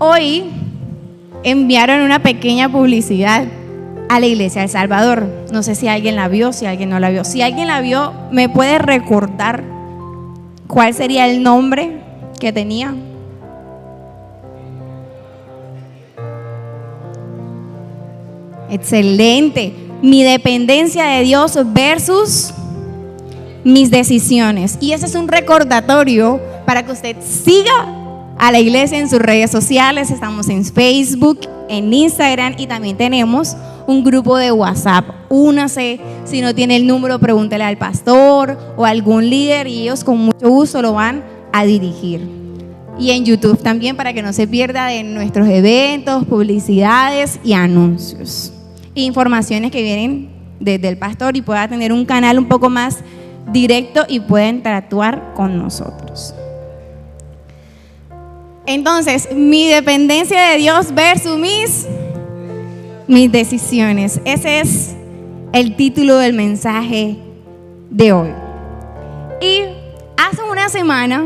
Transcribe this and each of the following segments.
Hoy enviaron una pequeña publicidad a la iglesia de El Salvador. No sé si alguien la vio, si alguien no la vio. Si alguien la vio, ¿me puede recordar cuál sería el nombre que tenía? Excelente. Mi dependencia de Dios versus mis decisiones. Y ese es un recordatorio para que usted siga a la iglesia en sus redes sociales. Estamos en Facebook, en Instagram y también tenemos un grupo de WhatsApp. Únase, si no tiene el número, pregúntele al pastor o a algún líder y ellos con mucho gusto lo van a dirigir. Y en YouTube también, para que no se pierda de nuestros eventos, publicidades y anuncios. Informaciones que vienen desde el pastor y pueda tener un canal un poco más directo y pueda interactuar con nosotros. Entonces, mi dependencia de Dios versus mis decisiones. Ese es el título del mensaje de hoy. Y hace una semana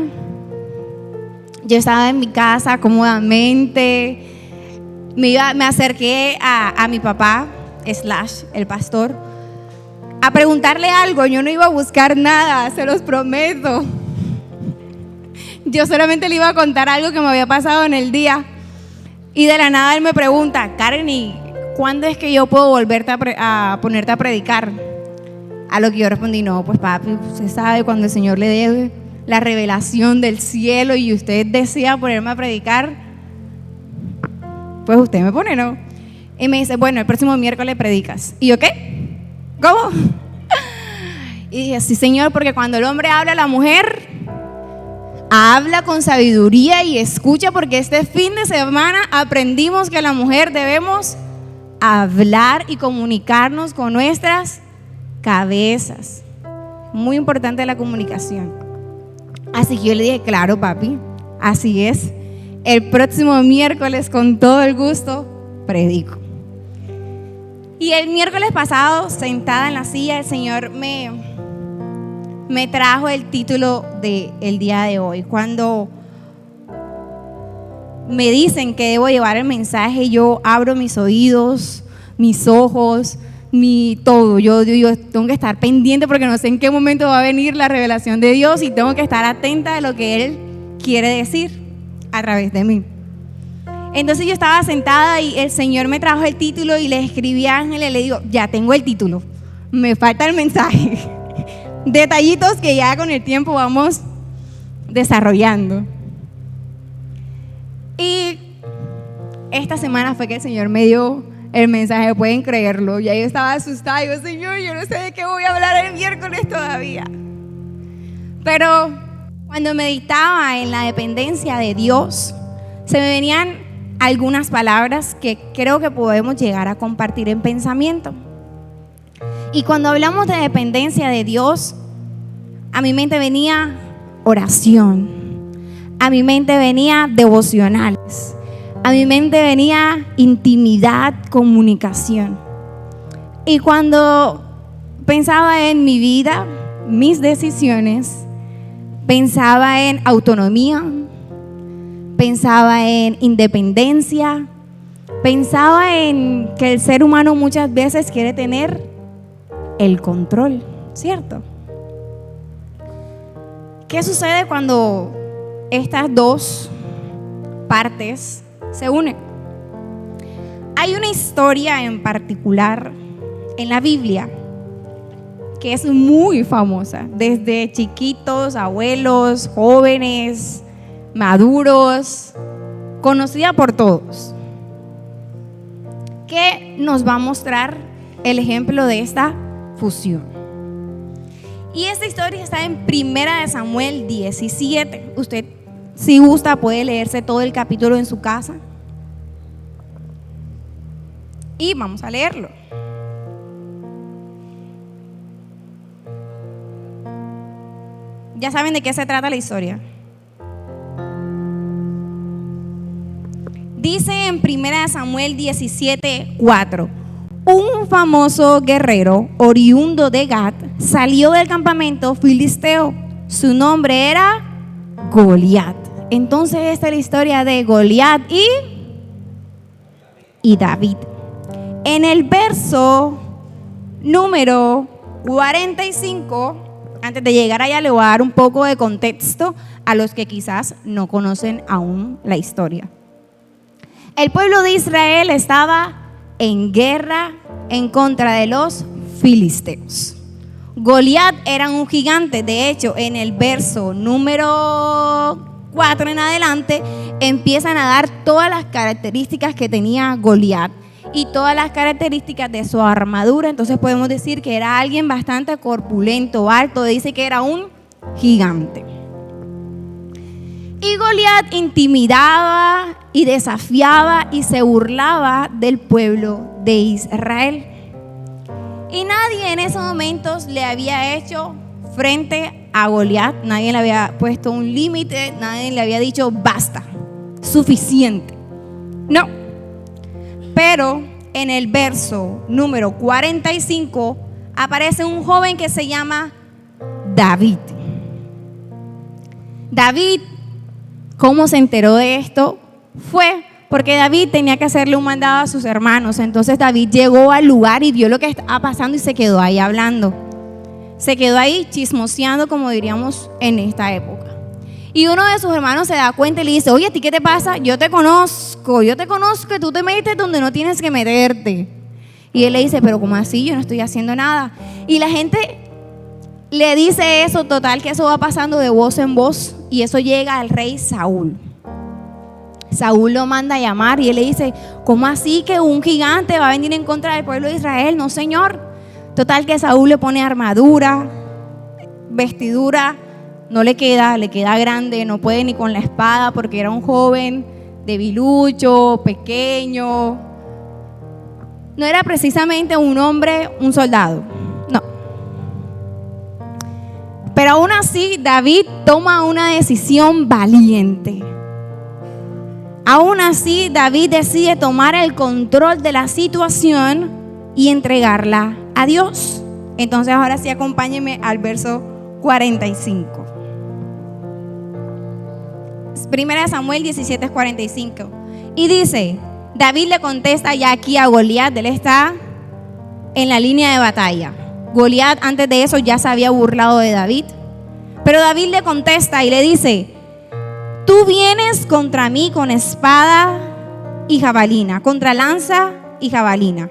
yo estaba en mi casa cómodamente, me acerqué a mi papá, el pastor, a preguntarle algo. Yo no iba a buscar nada, se los prometo. Yo solamente le iba a contar algo que me había pasado en el día. Y de la nada él me pregunta: Karen, ¿y cuándo es que yo puedo volverte a ponerte a predicar? A lo que yo respondí: no, pues papi, usted sabe, cuando el Señor le dé la revelación del cielo y usted desea ponerme a predicar, pues usted me pone, ¿no? Y me dice: bueno, el próximo miércoles predicas. ¿Y yo qué? ¿Cómo? Y dije: sí, Señor, porque cuando el hombre habla a la mujer, habla con sabiduría y escucha, porque este fin de semana aprendimos que la mujer debemos hablar y comunicarnos con nuestras cabezas. Muy importante la comunicación. Así que yo le dije: claro, papi, así es. El próximo miércoles, con todo el gusto, predico. Y el miércoles pasado, sentada en la silla, el Señor me trajo el título del día de hoy. Cuando me dicen que debo llevar el mensaje, yo abro mis oídos, mis ojos, todo. Yo tengo que estar pendiente porque no sé en qué momento va a venir la revelación de Dios y tengo que estar atenta a lo que Él quiere decir a través de mí. Entonces yo estaba sentada y el Señor me trajo el título y le escribí a Ángel y le digo: ya tengo el título, me falta el mensaje. Detallitos que ya con el tiempo vamos desarrollando. Y esta semana fue que el Señor me dio el mensaje, pueden creerlo. Ya yo estaba asustada, yo: Señor, yo no sé de qué voy a hablar el miércoles todavía. Pero cuando meditaba en la dependencia de Dios, se me venían algunas palabras que creo que podemos llegar a compartir en pensamiento. Y cuando hablamos de dependencia de Dios, a mi mente venía oración, a mi mente venía devocionales, a mi mente venía intimidad, comunicación. Y cuando pensaba en mi vida, mis decisiones, pensaba en autonomía, pensaba en independencia, pensaba en que el ser humano muchas veces quiere tener el control, ¿cierto? ¿Qué sucede cuando estas dos partes se unen? Hay una historia en particular en la Biblia que es muy famosa, desde chiquitos, abuelos, jóvenes, maduros, conocida por todos, que nos va a mostrar el ejemplo de esta fusión. Y esta historia está en 1 Samuel 17. Usted, si gusta, puede leerse todo el capítulo en su casa. Y vamos a leerlo. Ya saben de qué se trata la historia. Dice en 1 Samuel 17:4: un famoso guerrero oriundo de Gat salió del campamento filisteo. Su nombre era Goliat. Entonces esta es la historia de Goliat y David. En el verso número 45, antes de llegar allá le voy a dar un poco de contexto a los que quizás no conocen aún la historia. El pueblo de Israel estaba en guerra en contra de los filisteos. Goliat era un gigante. De hecho, en el verso número 4 en adelante empiezan a dar todas las características que tenía Goliat y todas las características de su armadura. Entonces podemos decir que era alguien bastante corpulento, alto. Dice que era un gigante. Y Goliat intimidaba y desafiaba y se burlaba del pueblo de Israel. Y nadie en esos momentos le había hecho frente a Goliat. Nadie le había puesto un límite, nadie le había dicho basta, suficiente. No. Pero en el verso número 45 aparece un joven que se llama David. David, ¿cómo se enteró de esto? Fue porque David tenía que hacerle un mandado a sus hermanos. Entonces David llegó al lugar y vio lo que estaba pasando y se quedó ahí hablando. Se quedó ahí chismoseando, como diríamos en esta época. Y uno de sus hermanos se da cuenta y le dice: oye, ¿a ti qué te pasa? Yo te conozco que tú te metes donde no tienes que meterte. Y él le dice: pero ¿cómo así? Yo no estoy haciendo nada. Y la gente le dice eso, total, que eso va pasando de voz en voz. Y eso llega al rey Saúl. Saúl lo manda a llamar y él le dice: ¿cómo así que un gigante va a venir en contra del pueblo de Israel? No, señor. Total que Saúl le pone armadura, vestidura, no le queda grande, no puede ni con la espada porque era un joven debilucho, pequeño. No era precisamente un hombre, un soldado, no. Pero aún así David toma una decisión valiente. Aún así David decide tomar el control de la situación y entregarla a Dios. Entonces ahora sí acompáñenme al verso 45. Primera de Samuel 17:45. Y dice: David le contesta ya aquí a Goliat. Él está en la línea de batalla. Goliat antes de eso ya se había burlado de David. Pero David le contesta y le dice: tú vienes contra mí con espada y jabalina, contra lanza y jabalina.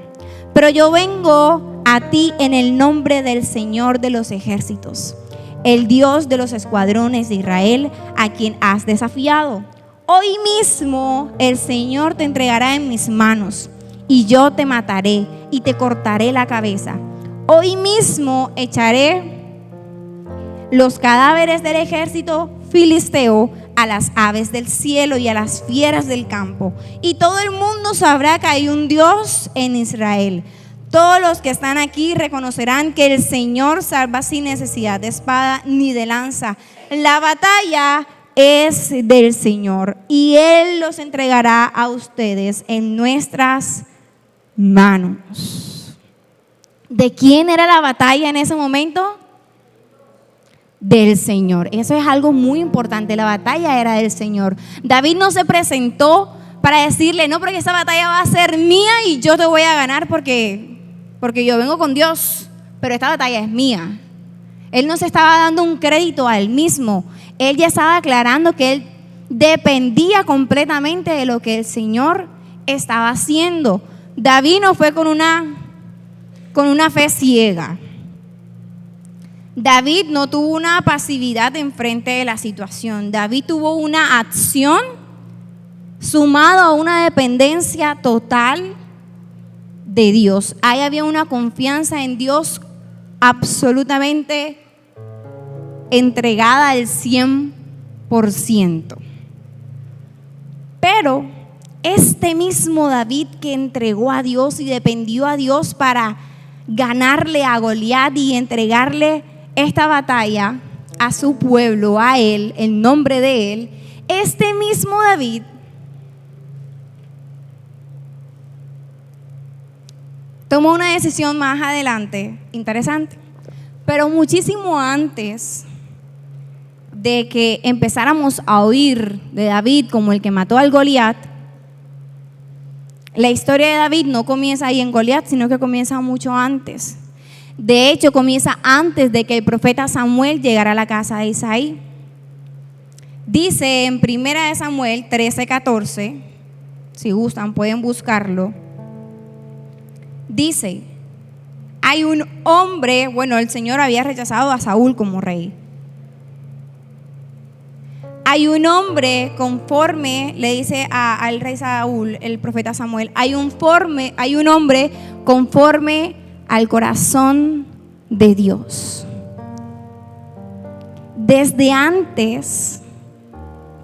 Pero yo vengo a ti en el nombre del Señor de los ejércitos, el Dios de los escuadrones de Israel, a quien has desafiado. Hoy mismo el Señor te entregará en mis manos, y yo te mataré y te cortaré la cabeza. Hoy mismo echaré los cadáveres del ejército filisteo a las aves del cielo y a las fieras del campo, y todo el mundo sabrá que hay un Dios en Israel. Todos los que están aquí reconocerán que el Señor salva sin necesidad de espada ni de lanza. La batalla es del Señor y Él los entregará a ustedes en nuestras manos. ¿De quién era la batalla en ese momento? Del Señor. Eso es algo muy importante. La batalla era del Señor. David no se presentó para decirle: no, porque esa batalla va a ser mía y yo te voy a ganar porque yo vengo con Dios, pero esta batalla es mía. Él no se estaba dando un crédito a él mismo. Él ya estaba aclarando que él dependía completamente de lo que el Señor estaba haciendo. David no fue con una fe ciega. David no tuvo una pasividad enfrente de la situación. David tuvo una acción sumado a una dependencia total de Dios. Ahí había una confianza en Dios absolutamente entregada al 100%. Pero este mismo David que entregó a Dios y dependió a Dios para ganarle a Goliat y entregarle esta batalla a su pueblo, a él, en nombre de él, este mismo David tomó una decisión más adelante, interesante, pero muchísimo antes de que empezáramos a oír de David como el que mató al Goliat, la historia de David no comienza ahí en Goliat, sino que comienza mucho antes. De hecho, comienza antes de que el profeta Samuel llegara a la casa de Isaí. Dice en 1 Samuel 13:14, si gustan pueden buscarlo. Dice, hay un hombre, bueno, el Señor había rechazado a Saúl como rey. Hay un hombre conforme, le dice al rey Saúl, el profeta Samuel, hay un hombre conforme al corazón de Dios. Desde antes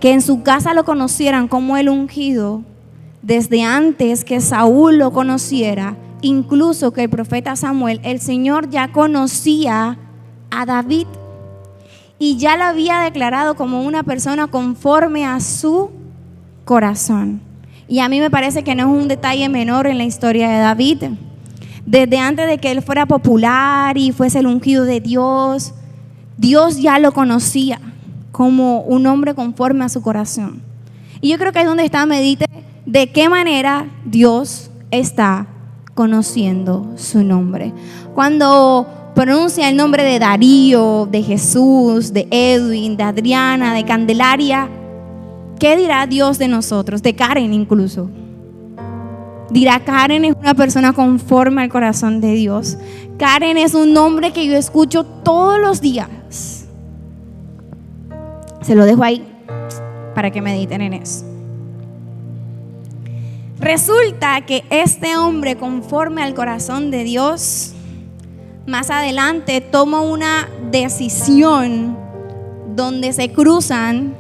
que en su casa lo conocieran como el ungido, desde antes que Saúl lo conociera, incluso que el profeta Samuel, el Señor ya conocía a David y ya lo había declarado como una persona conforme a su corazón. Y a mí me parece que no es un detalle menor en la historia de David. Desde antes de que él fuera popular y fuese el ungido de Dios, Dios ya lo conocía como un hombre conforme a su corazón. Y yo creo que ahí es donde está, medite de qué manera Dios está conociendo su nombre. Cuando pronuncia el nombre de Darío, de Jesús, de Edwin, de Adriana, de Candelaria, ¿qué dirá Dios de nosotros? De Karen incluso. Dirá, Karen es una persona conforme al corazón de Dios. Karen es un nombre que yo escucho todos los días. Se lo dejo ahí para que mediten en eso. Resulta que este hombre conforme al corazón de Dios, más adelante toma una decisión donde se cruzan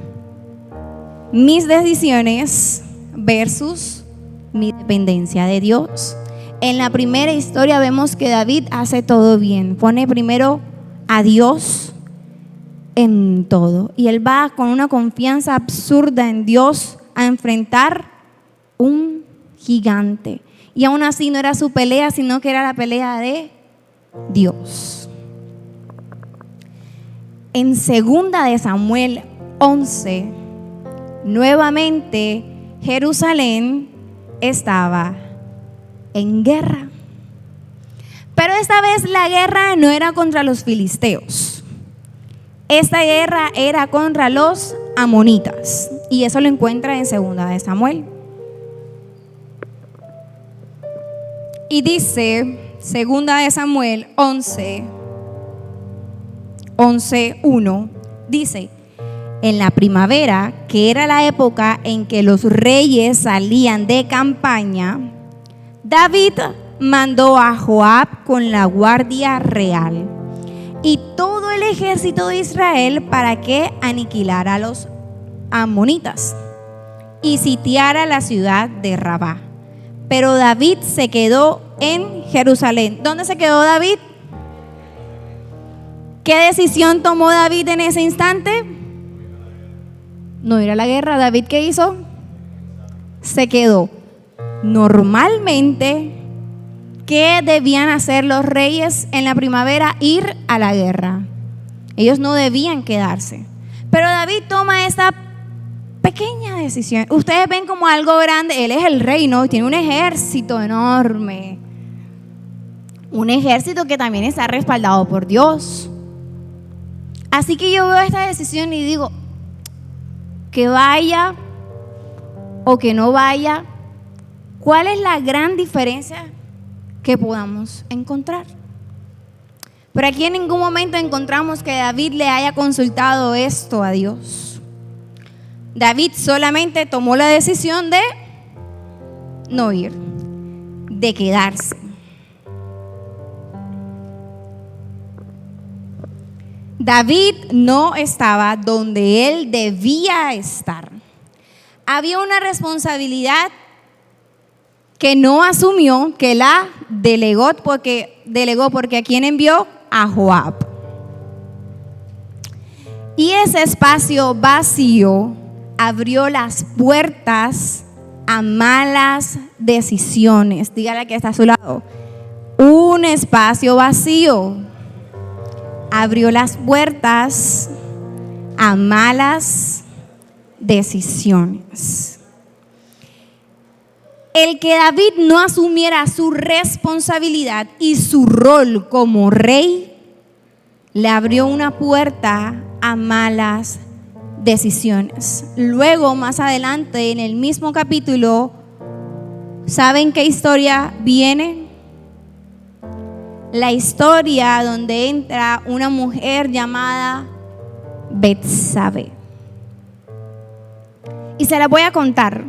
mis decisiones versus mi dependencia de Dios. En la primera historia vemos que David hace todo bien, pone primero a Dios en todo, y él va con una confianza absurda en Dios a enfrentar un gigante, y aún así no era su pelea, sino que era la pelea de Dios. En 2 de Samuel 11, nuevamente Jerusalén estaba en guerra, pero esta vez la guerra no era contra los filisteos. Esta guerra era contra los amonitas, y eso lo encuentra en 2 de Samuel. Y dice 2 de Samuel 11:1, dice: en la primavera, que era la época en que los reyes salían de campaña, David mandó a Joab con la guardia real y todo el ejército de Israel para que aniquilara a los amonitas y sitiara la ciudad de Rabá. Pero David se quedó en Jerusalén. ¿Dónde se quedó David? ¿Qué decisión tomó David en ese instante? No ir a la guerra. ¿David qué hizo? Se quedó. Normalmente, ¿qué debían hacer los reyes en la primavera? Ir a la guerra. Ellos no debían quedarse. Pero David toma esta pequeña decisión. Ustedes ven como algo grande. Él es el rey, ¿no? Tiene un ejército enorme. Un ejército que también está respaldado por Dios. Así que yo veo esta decisión y digo, que vaya o que no vaya, ¿cuál es la gran diferencia que podamos encontrar? Pero aquí en ningún momento encontramos que David le haya consultado esto a Dios. David solamente tomó la decisión de no ir, de quedarse. David no estaba donde él debía estar. Había una responsabilidad que no asumió, que la delegó porque ¿a quién envió? A Joab. Y ese espacio vacío abrió las puertas a malas decisiones. Dígale que está a su lado. Un espacio vacío abrió las puertas a malas decisiones. El que David no asumiera su responsabilidad y su rol como rey le abrió una puerta a malas decisiones. Luego, más adelante, en el mismo capítulo, ¿saben qué historia viene? La historia donde entra una mujer llamada Betsabé. Y se la voy a contar.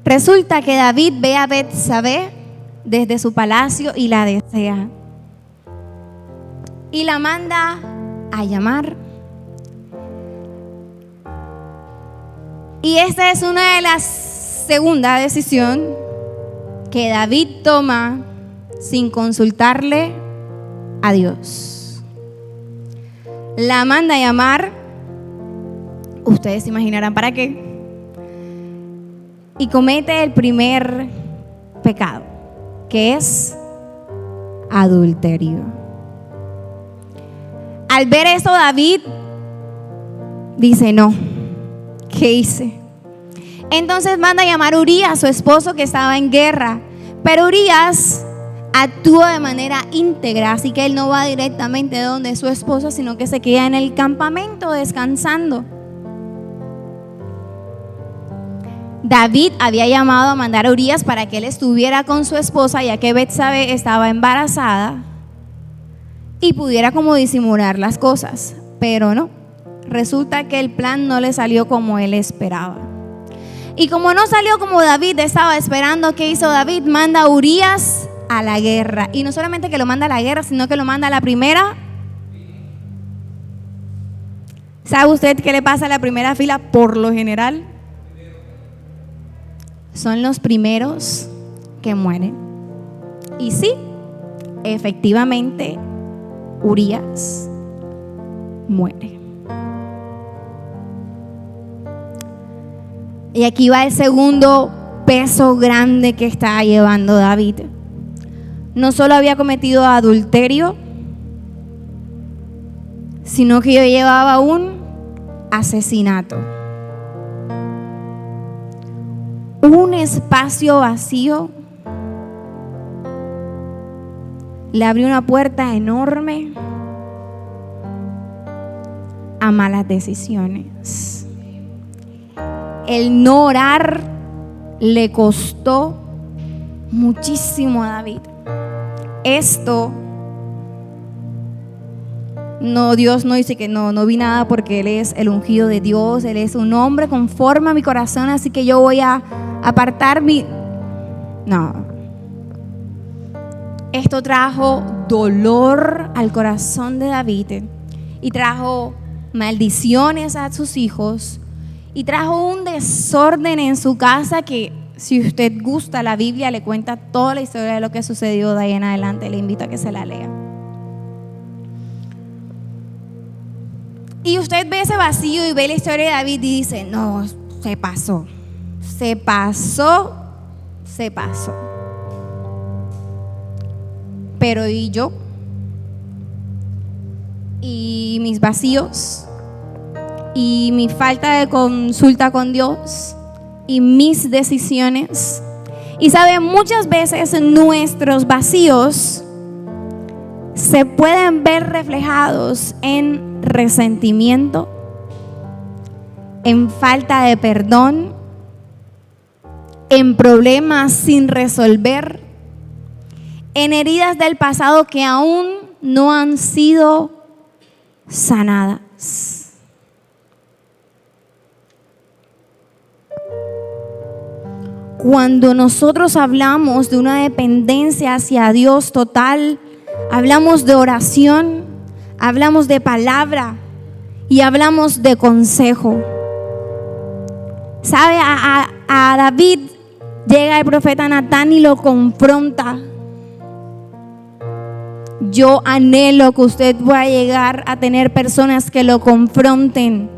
Resulta que David ve a Betsabé desde su palacio y la desea. Y la manda a llamar. Y esta es una de las segunda decisión que David toma sin consultarle a Dios. La manda a llamar. Ustedes se imaginarán para qué. Y comete el primer pecado, que es adulterio. Al ver eso, David dice: no, ¿qué hice? Entonces manda a llamar a Urías, su esposo que estaba en guerra. Pero Urías actúa de manera íntegra, así que él no va directamente donde su esposo, sino que se queda en el campamento descansando. David había llamado a mandar a Urías para que él estuviera con su esposa, ya que Betsabé estaba embarazada y pudiera como disimular las cosas, pero no. Resulta que el plan no le salió como él esperaba. Y como no salió como David estaba esperando, ¿qué hizo David? Manda a Urías a la guerra. Y no solamente que lo manda a la guerra, sino que lo manda a la primera. ¿Sabe usted qué le pasa a la primera fila por lo general? Son los primeros que mueren. Y sí, efectivamente, Urías muere. Y aquí va el segundo peso grande que está llevando David. No solo había cometido adulterio, sino que yo llevaba un asesinato. Un espacio vacío le abrió una puerta enorme a malas decisiones. El no orar le costó muchísimo a David. Esto, no, Dios no dice que no vi nada porque Él es el ungido de Dios, Él es un hombre conforme a mi corazón, así que yo voy a apartar mi... No. Esto trajo dolor al corazón de David y trajo maldiciones a sus hijos y trajo un desorden en su casa que, si usted gusta, la Biblia le cuenta toda la historia de lo que sucedió de ahí en adelante. Le invito a que se la lea. Y usted ve ese vacío y ve la historia de David y dice: no, se pasó. Pero ¿y yo? ¿Y mis vacíos? ¿Y mi falta de consulta con Dios? ¿Y mis decisiones? Y sabe, muchas veces nuestros vacíos se pueden ver reflejados en resentimiento, en falta de perdón, en problemas sin resolver, en heridas del pasado que aún no han sido sanadas. Cuando nosotros hablamos de una dependencia hacia Dios total, hablamos de oración, hablamos de palabra y hablamos de consejo. ¿Sabe? A David llega el profeta Natán y lo confronta. Yo anhelo que usted pueda llegar a tener personas que lo confronten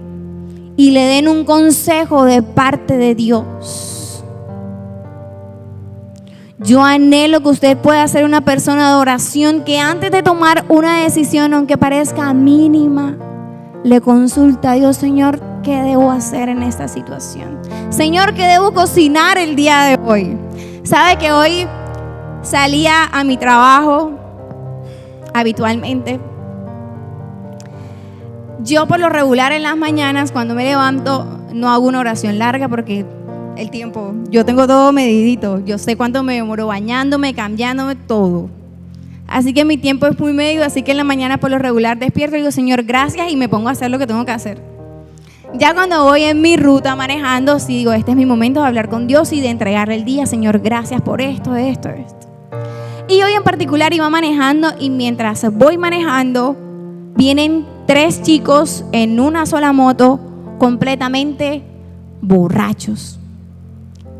y le den un consejo de parte de Dios. Yo anhelo que usted pueda ser una persona de oración que antes de tomar una decisión, aunque parezca mínima, le consulta a Dios: Señor, ¿qué debo hacer en esta situación? Señor, ¿qué debo cocinar el día de hoy? ¿Sabe que hoy salía a mi trabajo habitualmente? Yo por lo regular en las mañanas cuando me levanto no hago una oración larga porque el tiempo, yo tengo todo medidito, yo sé cuánto me demoro bañándome, cambiándome, todo. Así que mi tiempo es muy medido, así que en la mañana por lo regular despierto y digo: Señor, gracias, y me pongo a hacer lo que tengo que hacer. Ya cuando voy en mi ruta manejando, sí digo: este es mi momento de hablar con Dios y de entregarle el día. Señor, gracias por esto. Y hoy en particular iba manejando, y mientras voy manejando vienen 3 chicos en una sola moto completamente borrachos.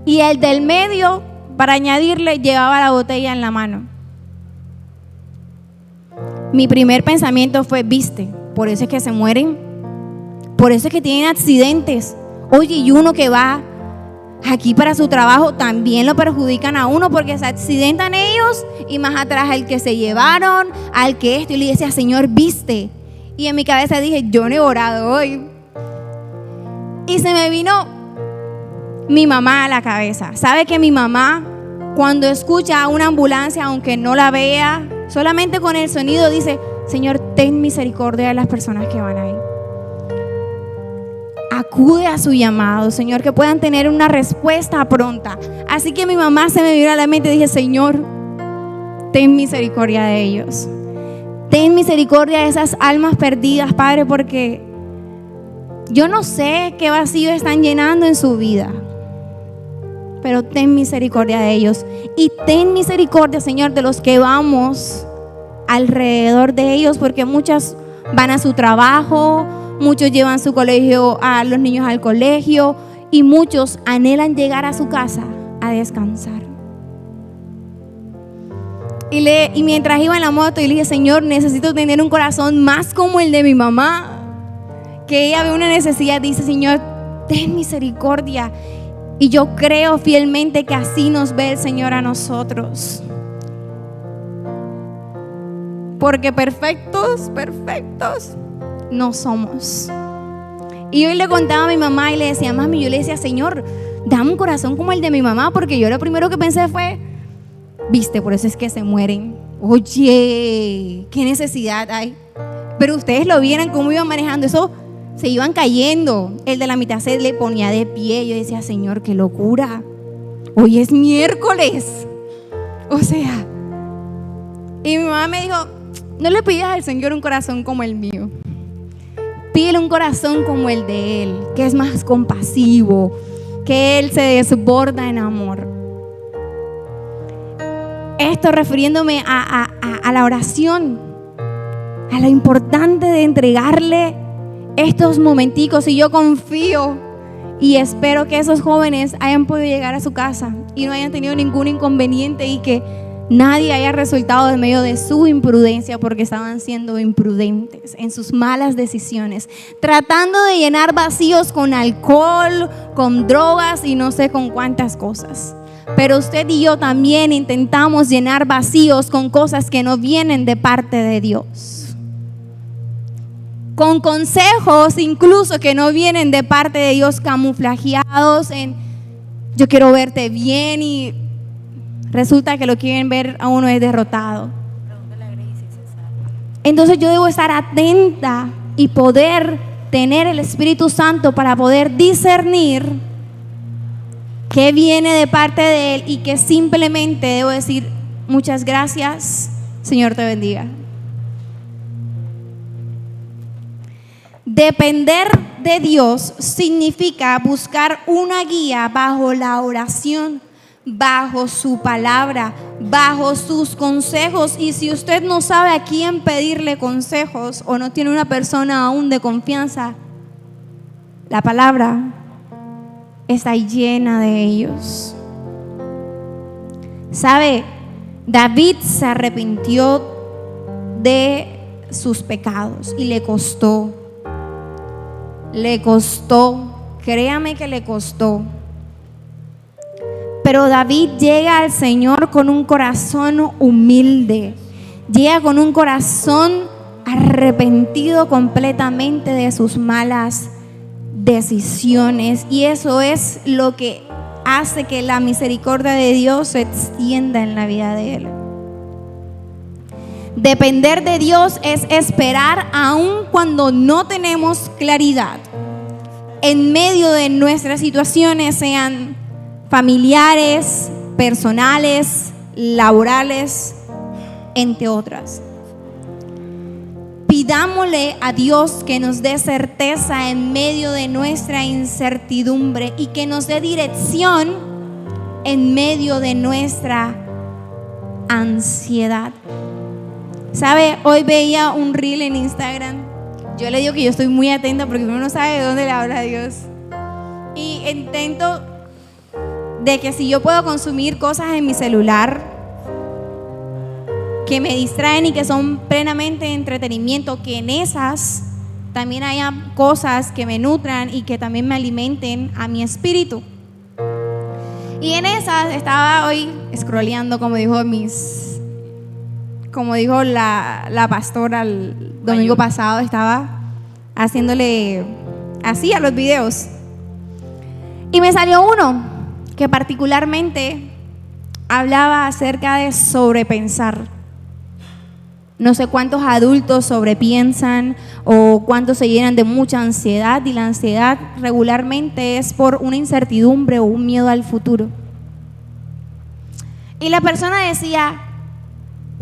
Y el del medio, para añadirle, llevaba la botella en la mano. Mi primer pensamiento fue: viste, por eso es que se mueren, por eso es que tienen accidentes. Oye, y uno que va aquí para su trabajo también lo perjudican a uno, porque se accidentan ellos y más atrás al que se llevaron, al que esto. Y le decía: Señor, viste. Y en mi cabeza dije: yo no he orado hoy. Y se me vino mi mamá a la cabeza. ¿Sabe que mi mamá, cuando escucha una ambulancia, aunque no la vea, solamente con el sonido dice: Señor, ten misericordia de las personas que van ahí? Acude a su llamado, Señor, que puedan tener una respuesta pronta. Así que mi mamá se me vino a la mente y dije: Señor, ten misericordia de ellos. Ten misericordia de esas almas perdidas, Padre, porque yo no sé qué vacío están llenando en su vida, pero ten misericordia de ellos. Y ten misericordia, Señor, de los que vamos alrededor de ellos, porque muchas van a su trabajo, muchos llevan su colegio, a los niños al colegio, y muchos anhelan llegar a su casa a descansar. Y mientras iba en la moto, y le dije: Señor, necesito tener un corazón más como el de mi mamá, que ella ve una necesidad, dice: Señor, ten misericordia. Y yo creo fielmente que así nos ve el Señor a nosotros, porque perfectos no somos. Y hoy le contaba a mi mamá y le decía: mami, yo le decía: Señor, dame un corazón como el de mi mamá, porque yo lo primero que pensé fue: viste, por eso es que se mueren. Oye, qué necesidad hay. Pero ustedes lo vieran cómo iban manejando, eso se iban cayendo. El de la mitad se le ponía de pie. Yo decía: Señor, qué locura, hoy es miércoles. O sea, y mi mamá me dijo: no le pidas al Señor un corazón como el mío, pídele un corazón como el de Él, que es más compasivo, que Él se desborda en amor. Esto refiriéndome a la oración, a lo importante de entregarle estos momenticos. Y yo confío y espero que esos jóvenes hayan podido llegar a su casa y no hayan tenido ningún inconveniente, y que nadie haya resultado en medio de su imprudencia, porque estaban siendo imprudentes en sus malas decisiones, tratando de llenar vacíos con alcohol, con drogas y no sé con cuántas cosas. Pero usted y yo también intentamos llenar vacíos con cosas que no vienen de parte de Dios, con consejos incluso que no vienen de parte de Dios, camuflajeados en: yo quiero verte bien, y resulta que lo quieren ver a uno es derrotado. Entonces yo debo estar atenta y poder tener el Espíritu Santo para poder discernir qué viene de parte de Él, y que simplemente debo decir: muchas gracias, Señor te bendiga. Depender de Dios significa buscar una guía bajo la oración, bajo su palabra, bajo sus consejos. Y si usted no sabe a quién pedirle consejos, o no tiene una persona aún de confianza, la palabra está llena de ellos. ¿Sabe? David se arrepintió de sus pecados y le costó, créame que le costó. Pero David llega al Señor con un corazón humilde, llega con un corazón arrepentido completamente de sus malas decisiones. Y eso es lo que hace que la misericordia de Dios se extienda en la vida de él. Depender de Dios es esperar aun cuando no tenemos claridad en medio de nuestras situaciones, sean familiares, personales, laborales, entre otras. Pidámosle a Dios que nos dé certeza en medio de nuestra incertidumbre y que nos dé dirección en medio de nuestra ansiedad. ¿Sabe? Hoy veía un reel en Instagram. Yo le digo que yo estoy muy atenta porque uno no sabe de dónde le habla a Dios. Y intento de que si yo puedo consumir cosas en mi celular que me distraen y que son plenamente entretenimiento, que en esas también haya cosas que me nutran y que también me alimenten a mi espíritu. Y en esas estaba hoy scrolleando, como dijo la pastora el domingo pasado, estaba haciéndole así a los videos. Y me salió uno que particularmente hablaba acerca de sobrepensar. No sé cuántos adultos sobrepiensan o cuántos se llenan de mucha ansiedad, y la ansiedad regularmente es por una incertidumbre o un miedo al futuro. Y la persona decía,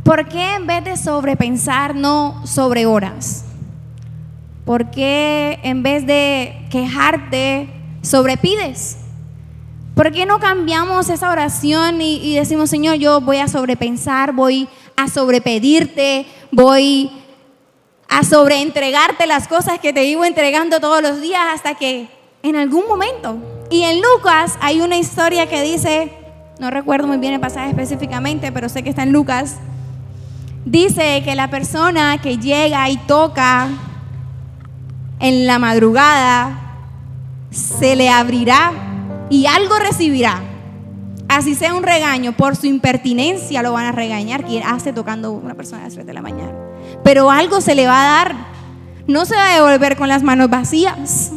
¿por qué en vez de sobrepensar no sobreoras? ¿Por qué en vez de quejarte sobrepides? ¿Por qué no cambiamos esa oración y decimos, Señor, yo voy a sobrepensar, voy a sobrepedirte, voy a sobreentregarte las cosas que te vivo entregando todos los días hasta que en algún momento? Y en Lucas hay una historia que dice, no recuerdo muy bien el pasaje específicamente, pero sé que está en Lucas. Dice que la persona que llega y toca en la madrugada se le abrirá y algo recibirá. Así sea un regaño, por su impertinencia lo van a regañar, que hace tocando una persona a las 3 de la mañana. Pero algo se le va a dar, no se va a devolver con las manos vacías.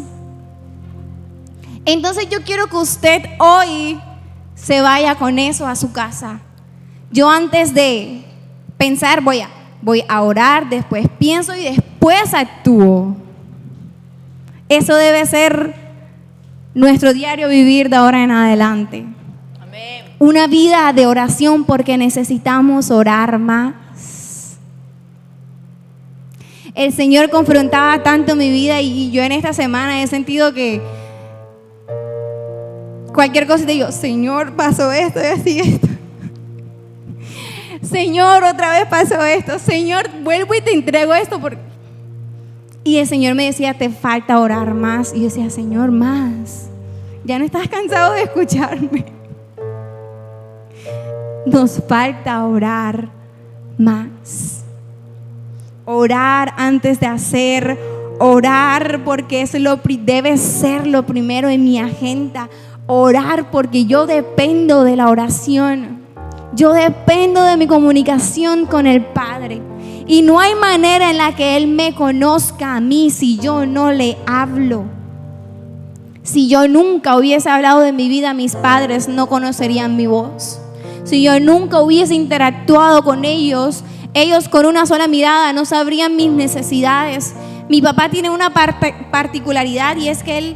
Entonces yo quiero que usted hoy se vaya con eso a su casa. Yo antes de pensar voy a orar, después pienso y después actúo. Eso debe ser nuestro diario vivir de ahora en adelante. Amén. Una vida de oración, porque necesitamos orar más. El Señor confrontaba tanto mi vida y yo en esta semana he sentido que cualquier cosa te digo, Señor, pasó esto y así esto. Señor, otra vez pasó esto. Señor, vuelvo y te entrego esto. Y el Señor me decía, te falta orar más. Y yo decía, Señor, más. Ya no estás cansado de escucharme. Nos falta orar más. Orar antes de hacer. Orar porque debe ser lo primero en mi agenda. Orar porque yo dependo de la oración. Yo dependo de mi comunicación con el Padre. Y no hay manera en la que Él me conozca a mí si yo no le hablo. Si yo nunca hubiese hablado de mi vida, mis padres no conocerían mi voz. Si yo nunca hubiese interactuado con ellos, ellos con una sola mirada no sabrían mis necesidades. Mi papá tiene una particularidad, y es que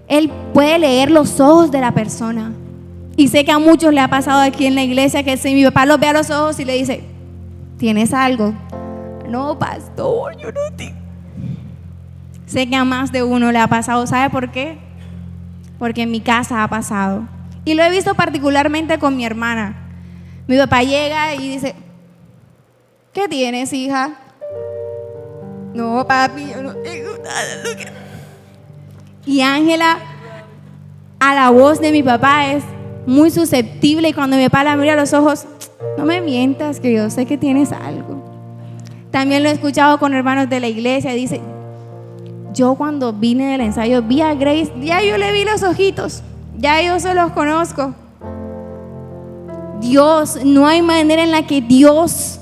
él puede leer los ojos de la persona. Y sé que a muchos le ha pasado aquí en la iglesia que si mi papá los ve a los ojos y le dice, ¿tienes algo? No, pastor, yo no tengo. Sé que a más de uno le ha pasado. ¿Sabe por qué? Porque en mi casa ha pasado. Y lo he visto particularmente con mi hermana. Mi papá llega y dice, ¿qué tienes, hija? No, papi, yo no tengo nada. Y Ángela, a la voz de mi papá, es muy susceptible, y cuando mi papá la mira a los ojos, no me mientas que yo sé que tienes algo. También lo he escuchado con hermanos de la iglesia. Dice, yo cuando vine del ensayo vi a Grace, ya yo le vi los ojitos, ya yo se los conozco. Dios, no hay manera en la que Dios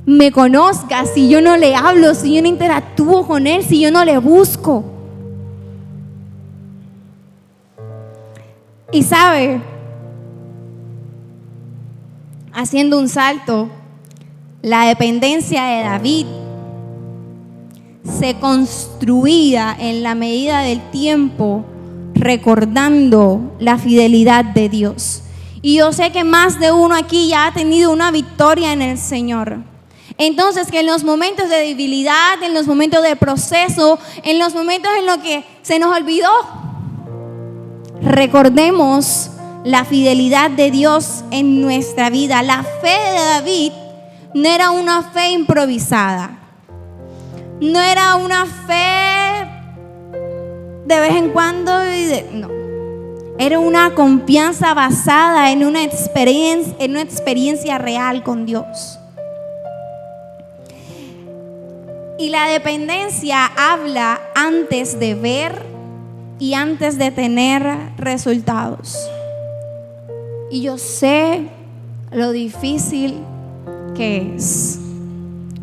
me conozca si yo no le hablo, si yo no interactúo con Él, si yo no le busco? Y sabe, haciendo un salto, la dependencia de David se construía en la medida del tiempo, recordando la fidelidad de Dios. Y yo sé que más de uno aquí ya ha tenido una victoria en el Señor. Entonces, que en los momentos de debilidad, en los momentos de proceso, en los momentos en los que se nos olvidó, recordemos la fidelidad de Dios en nuestra vida. La fe de David no era una fe improvisada, no era una fe de vez en cuando, no. Era una confianza basada en una experiencia real con Dios. Y la dependencia habla antes de ver y antes de tener resultados. Y yo sé lo difícil que es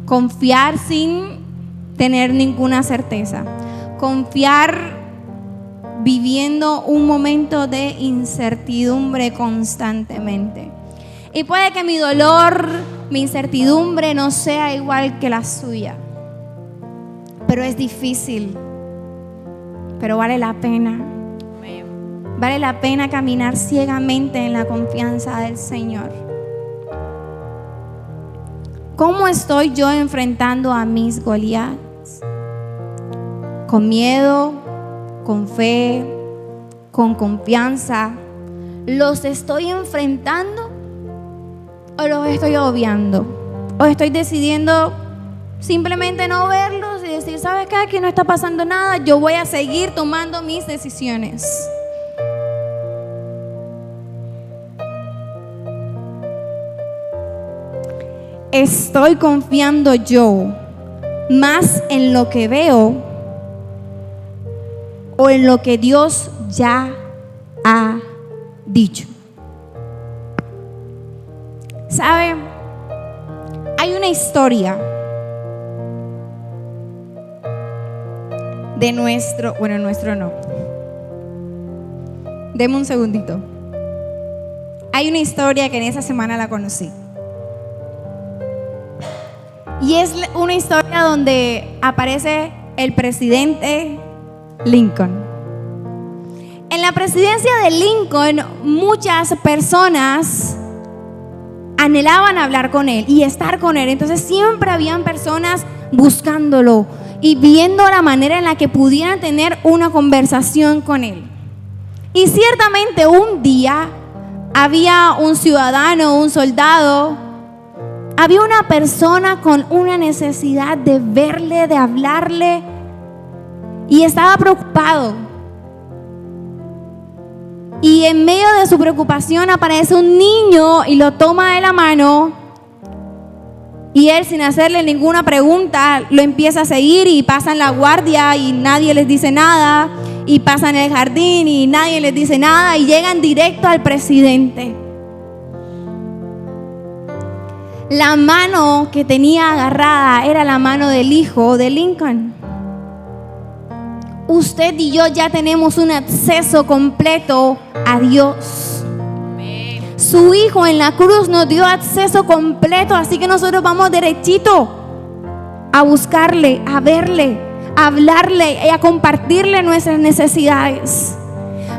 confiar sin tener ninguna certeza, confiar viviendo un momento de incertidumbre constantemente. Y puede que mi dolor, mi incertidumbre no sea igual que la suya, pero es difícil, pero vale la pena. Vale la pena caminar ciegamente en la confianza del Señor. ¿Cómo estoy yo enfrentando a mis Goliaths? ¿Con miedo? ¿Con fe? ¿Con confianza? ¿Los estoy enfrentando o los estoy obviando? ¿O estoy decidiendo simplemente no verlos y decir, ¿sabes qué? Aquí no está pasando nada, yo voy a seguir tomando mis decisiones? ¿Estoy confiando yo más en lo que veo o en lo que Dios ya ha dicho? ¿Sabe? Hay una historia de nuestro no. Deme un segundito. Hay una historia que en esa semana la conocí. Y es una historia donde aparece el presidente Lincoln. En la presidencia de Lincoln, muchas personas anhelaban hablar con él y estar con él. Entonces siempre habían personas buscándolo y viendo la manera en la que pudieran tener una conversación con él. Y ciertamente un día había un ciudadano, un soldado, había una persona con una necesidad de verle, de hablarle, y estaba preocupado. Y en medio de su preocupación aparece un niño y lo toma de la mano, y él, sin hacerle ninguna pregunta, lo empieza a seguir, y pasan la guardia y nadie les dice nada, y pasan el jardín y nadie les dice nada, y llegan directo al presidente. La mano que tenía agarrada era la mano del hijo de Lincoln. Usted y yo ya tenemos un acceso completo a Dios. Su hijo en la cruz nos dio acceso completo, así que nosotros vamos derechito a buscarle, a verle, a hablarle y a compartirle nuestras necesidades.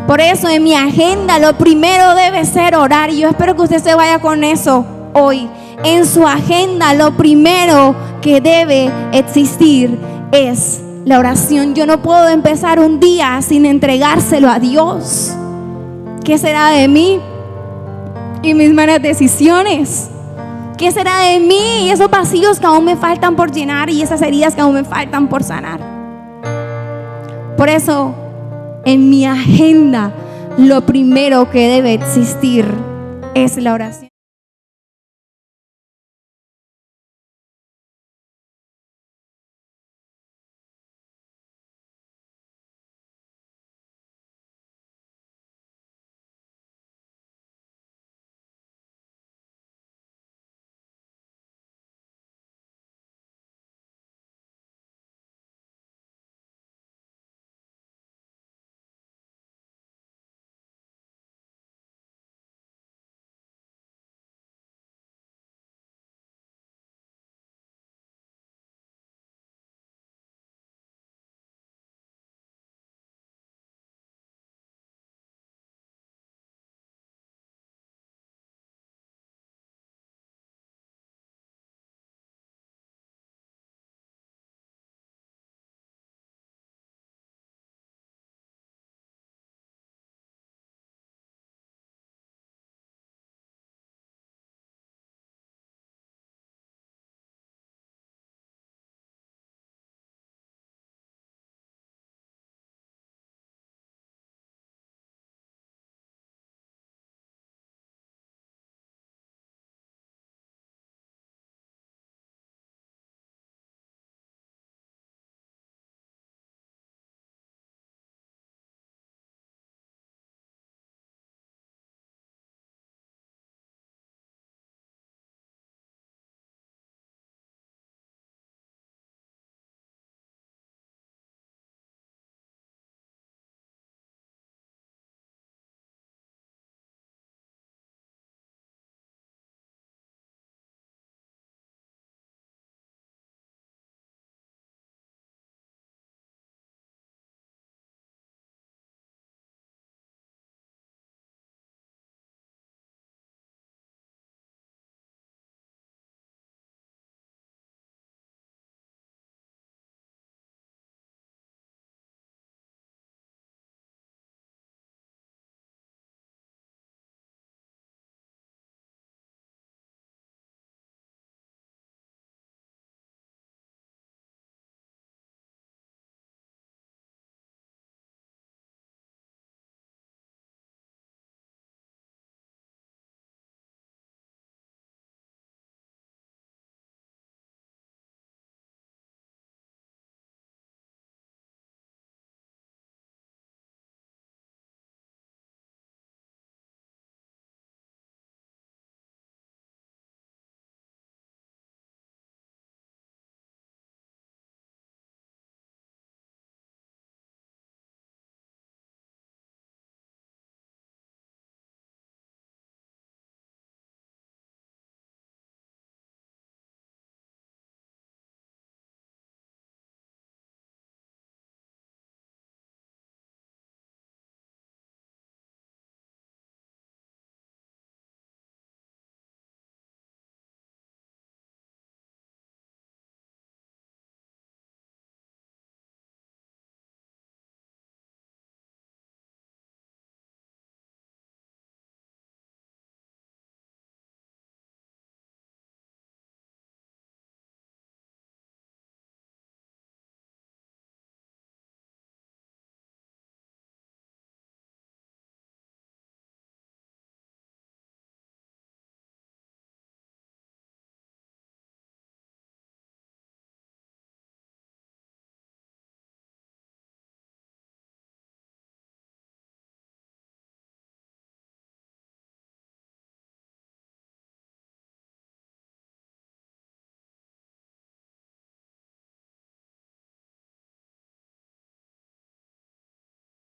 Por eso en mi agenda lo primero debe ser orar, y yo espero que usted se vaya con eso hoy. En su agenda lo primero que debe existir es la oración. Yo no puedo empezar un día sin entregárselo a Dios. ¿Qué será de mí y mis malas decisiones? ¿Qué será de mí y esos vacíos que aún me faltan por llenar y esas heridas que aún me faltan por sanar? Por eso, en mi agenda lo primero que debe existir es la oración.